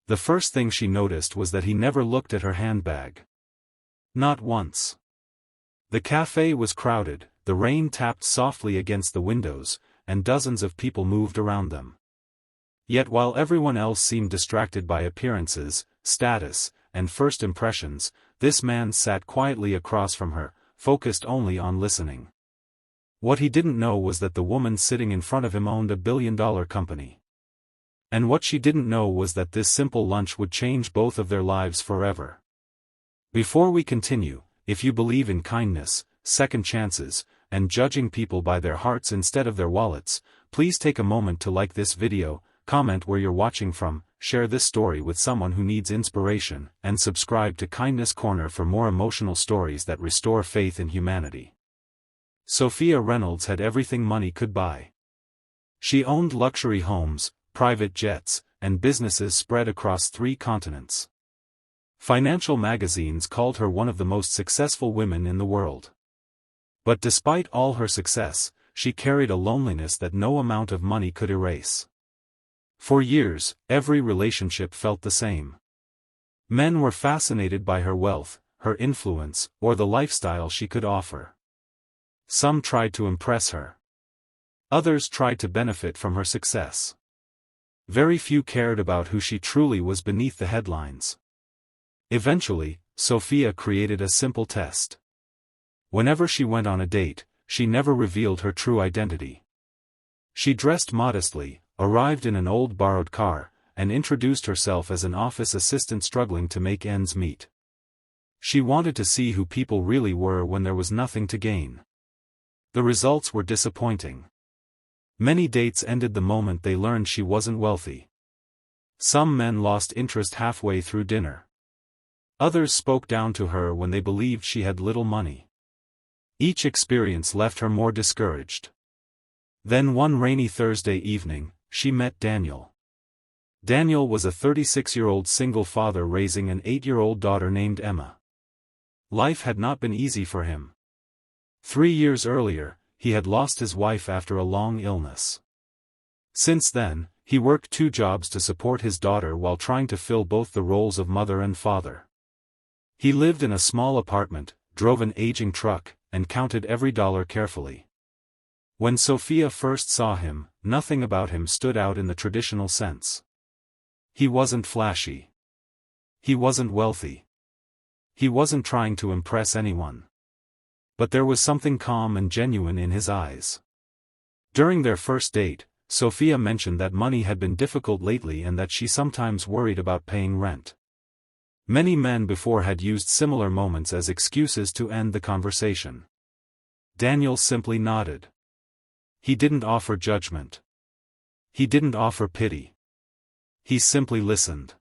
The first thing she noticed was that he never looked at her handbag. Not once. The cafe was crowded, the rain tapped softly against the windows, and dozens of people moved around them. Yet while everyone else seemed distracted by appearances, status, and first impressions, this man sat quietly across from her, focused only on listening. What he didn't know was that the woman sitting in front of him owned $1 billion company. And what she didn't know was that this simple lunch would change both of their lives forever. Before we continue, if you believe in kindness, second chances, and judging people by their hearts instead of their wallets, please take a moment to like this video, comment where you're watching from, share this story with someone who needs inspiration, and subscribe to Kindness Corner for more emotional stories that restore faith in humanity. Sophia Reynolds had everything money could buy. She owned luxury homes, private jets, and businesses spread across 3 continents. Financial magazines called her one of the most successful women in the world. But despite all her success, she carried a loneliness that no amount of money could erase. For years, every relationship felt the same. Men were fascinated by her wealth, her influence, or the lifestyle she could offer. Some tried to impress her. Others tried to benefit from her success. Very few cared about who she truly was beneath the headlines. Eventually, Sophia created a simple test. Whenever she went on a date, she never revealed her true identity. She dressed modestly, arrived in an old borrowed car, and introduced herself as an office assistant struggling to make ends meet. She wanted to see who people really were when there was nothing to gain. The results were disappointing. Many dates ended the moment they learned she wasn't wealthy. Some men lost interest halfway through dinner. Others spoke down to her when they believed she had little money. Each experience left her more discouraged. Then one rainy Thursday evening, she met Daniel. Daniel was a 36-year-old single father raising an 8-year-old daughter named Emma. Life had not been easy for him. 3 years earlier, he had lost his wife after a long illness. Since then, he worked 2 jobs to support his daughter while trying to fill both the roles of mother and father. He lived in a small apartment, drove an aging truck, and counted every dollar carefully. When Sophia first saw him, nothing about him stood out in the traditional sense. He wasn't flashy. He wasn't wealthy. He wasn't trying to impress anyone. But there was something calm and genuine in his eyes. During their first date, Sophia mentioned that money had been difficult lately and that she sometimes worried about paying rent. Many men before had used similar moments as excuses to end the conversation. Daniel simply nodded. He didn't offer judgment. He didn't offer pity. He simply listened.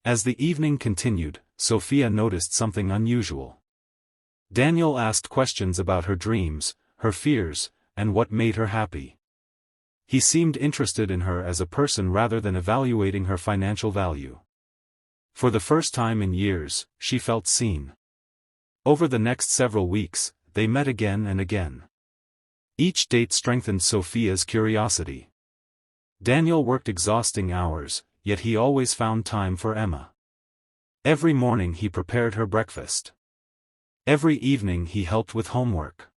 As the evening continued, Sophia noticed something unusual. Daniel asked questions about her dreams, her fears, and what made her happy. He seemed interested in her as a person rather than evaluating her financial value. For the first time in years, she felt seen. Over the next several weeks, they met again and again. Each date strengthened Sophia's curiosity. Daniel worked exhausting hours, yet he always found time for Emma. Every morning he prepared her breakfast. Every evening he helped with homework.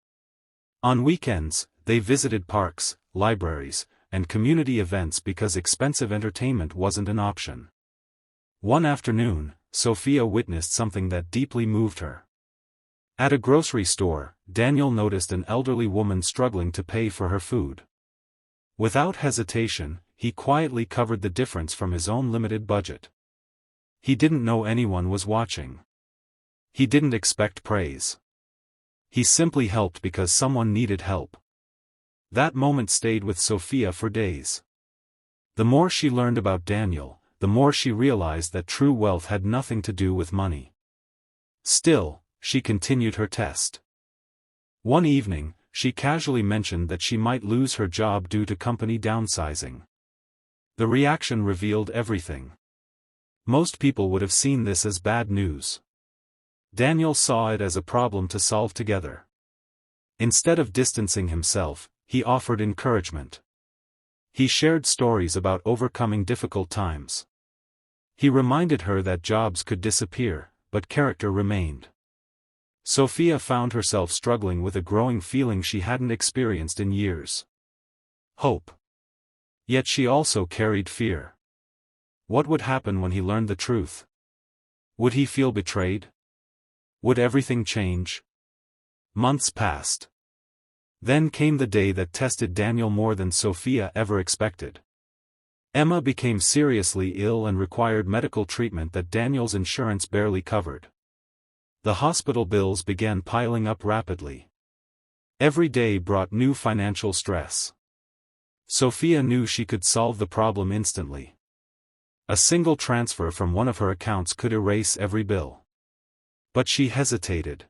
On weekends, they visited parks, libraries, and community events because expensive entertainment wasn't an option. One afternoon, Sophia witnessed something that deeply moved her. At a grocery store, Daniel noticed an elderly woman struggling to pay for her food. Without hesitation, he quietly covered the difference from his own limited budget. He didn't know anyone was watching. He didn't expect praise. He simply helped because someone needed help. That moment stayed with Sophia for days. The more she learned about Daniel, the more she realized that true wealth had nothing to do with money. Still, she continued her test. One evening, she casually mentioned that she might lose her job due to company downsizing. The reaction revealed everything. Most people would have seen this as bad news. Daniel saw it as a problem to solve together. Instead of distancing himself, he offered encouragement. He shared stories about overcoming difficult times. He reminded her that jobs could disappear, but character remained. Sophia found herself struggling with a growing feeling she hadn't experienced in years. Hope. Yet she also carried fear. What would happen when he learned the truth? Would he feel betrayed? Would everything change? Months passed. Then came the day that tested Daniel more than Sophia ever expected. Emma became seriously ill and required medical treatment that Daniel's insurance barely covered. The hospital bills began piling up rapidly. Every day brought new financial stress. Sophia knew she could solve the problem instantly. A single transfer from one of her accounts could erase every bill. But she hesitated.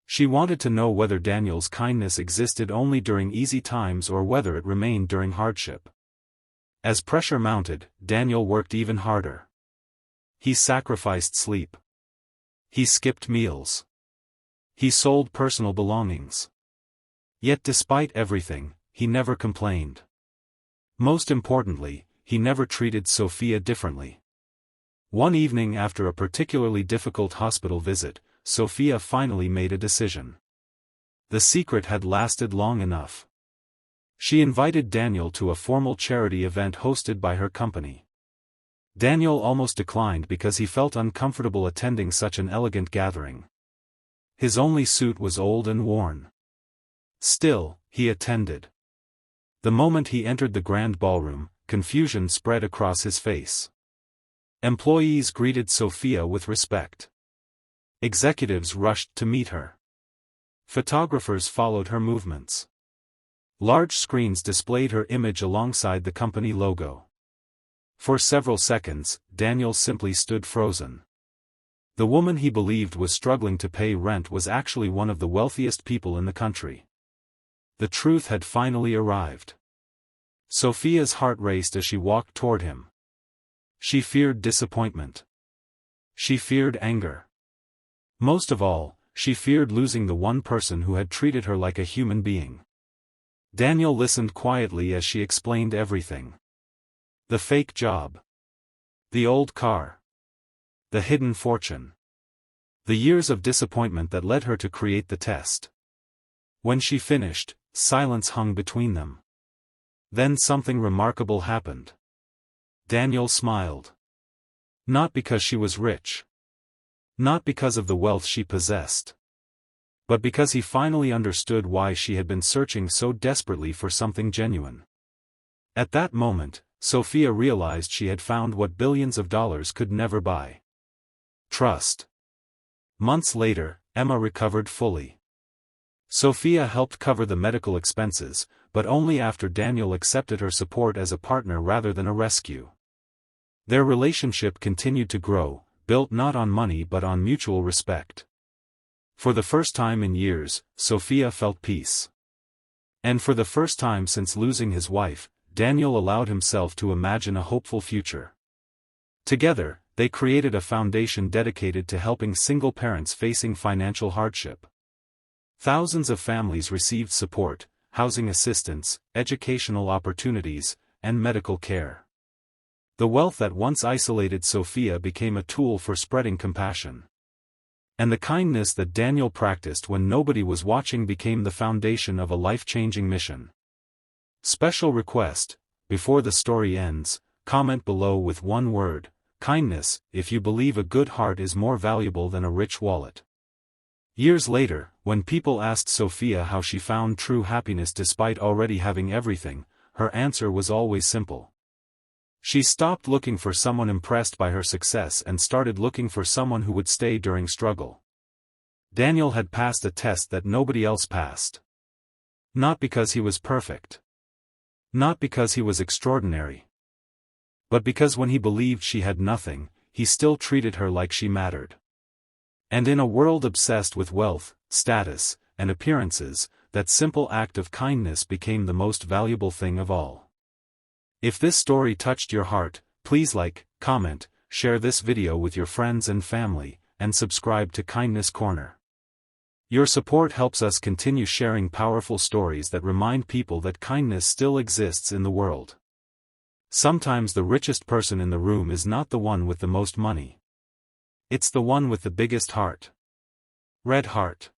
She wanted to know whether Daniel's kindness existed only during easy times or whether it remained during hardship. As pressure mounted, Daniel worked even harder. He sacrificed sleep. He skipped meals. He sold personal belongings. Yet despite everything, he never complained. Most importantly, he never treated Sophia differently. One evening after a particularly difficult hospital visit, Sophia finally made a decision. The secret had lasted long enough. She invited Daniel to a formal charity event hosted by her company. Daniel almost declined because he felt uncomfortable attending such an elegant gathering. His only suit was old and worn. Still, he attended. The moment he entered the grand ballroom, confusion spread across his face. Employees greeted Sophia with respect. Executives rushed to meet her. Photographers followed her movements. Large screens displayed her image alongside the company logo. For several seconds, Daniel simply stood frozen. The woman he believed was struggling to pay rent was actually one of the wealthiest people in the country. The truth had finally arrived. Sophia's heart raced as she walked toward him. She feared disappointment. She feared anger. Most of all, she feared losing the one person who had treated her like a human being. Daniel listened quietly as she explained everything. The fake job. The old car. The hidden fortune. The years of disappointment that led her to create the test. When she finished, silence hung between them. Then something remarkable happened. Daniel smiled. Not because she was rich. Not because of the wealth she possessed. But because he finally understood why she had been searching so desperately for something genuine. At that moment, Sophia realized she had found what billions of dollars could never buy. Trust. Months later, Emma recovered fully. Sophia helped cover the medical expenses, but only after Daniel accepted her support as a partner rather than a rescue. Their relationship continued to grow, built not on money but on mutual respect. For the first time in years, Sophia felt peace. And for the first time since losing his wife, Daniel allowed himself to imagine a hopeful future. Together, they created a foundation dedicated to helping single parents facing financial hardship. Thousands of families received support, housing assistance, educational opportunities, and medical care. The wealth that once isolated Sophia became a tool for spreading compassion. And the kindness that Daniel practiced when nobody was watching became the foundation of a life-changing mission. Special request: before the story ends, comment below with one word, kindness, if you believe a good heart is more valuable than a rich wallet. Years later, when people asked Sophia how she found true happiness despite already having everything, her answer was always simple. She stopped looking for someone impressed by her success and started looking for someone who would stay during struggle. Daniel had passed a test that nobody else passed. Not because he was perfect. Not because he was extraordinary. But because when he believed she had nothing, he still treated her like she mattered. And in a world obsessed with wealth, status, and appearances, that simple act of kindness became the most valuable thing of all. If this story touched your heart, please like, comment, share this video with your friends and family, and subscribe to Kindness Corner. Your support helps us continue sharing powerful stories that remind people that kindness still exists in the world. Sometimes the richest person in the room is not the one with the most money. It's the one with the biggest heart. Red heart.